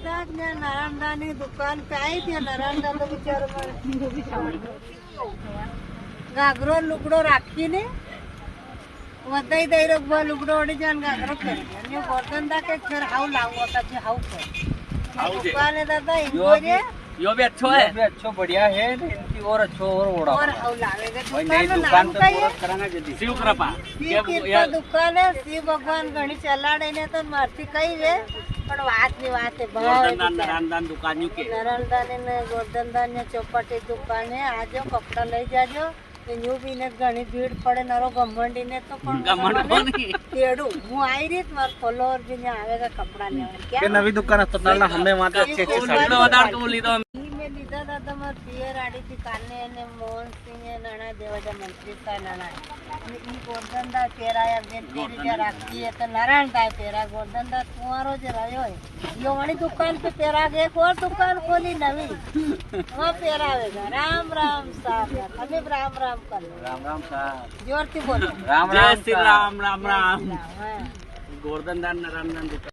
હતા ને નારાયણદા ની દુકાન पे आई थी नारायणदा तो बिचारो घाघरो लुगड़ो રાખીને વધાઈ દઈ રહ્યો લુગડો ઓડી જાન ઘાઘરો કરી અને ગોરધંધા કે ફેર હાવ લાવો હતા જે હાવ પર दुकान है दादा इनको ये यो भी अच्छा है, भी अच्छा बढ़िया है। इनकी और अच्छो और ओढ़ा और हाव लावेगा भाई नई दुकान पे पूरा कराना जल्दी। शिव कृपा શિવ કીર્તન દુકાન હે શિવ ભગવાન ઘણી ચલાડે ને તો મારથી કઈ છે પણ વાત ની વાત છે ભાવ गोवर्धन नारायण दुकान के નારાયણદા ને ગોરધંધા ને ચોપાટી દુકાન હે આજો કપડા લઈ જાજો ન્યુ બી ને ઘણી ભીડ પડે નરો ગમંડી ને તો પણ તેડું હું આવી રીત માર ફોલોવર બી ને આવેગા કપડા લેવા ये क्या नवी दुकान अस्पताल ना हमें वहाँ पे अच्छे अच्छे साड़ी મેં લીધા હતા તમારા પિયર આડીથી કાને અને મોહનસિંહ નાણા દેવાજા મંત્રી સાહેબ નાણા અને ઈ ગોરધંધા પેરાયા બેન તેરી જે રાખતી है तो नारायणदा पेरा गोरधंधा तुम्हारो जो रहो है यो वाली दुकान पे पेरा के एक और दुकान खोली नवी वहाँ पेरावेगा राम राम साहब हमें राम राम कर लो राम राम साहब जोर से बोलो राम जय राम श्री राम राम राम हाँ गोवर्धन नारायण दुकान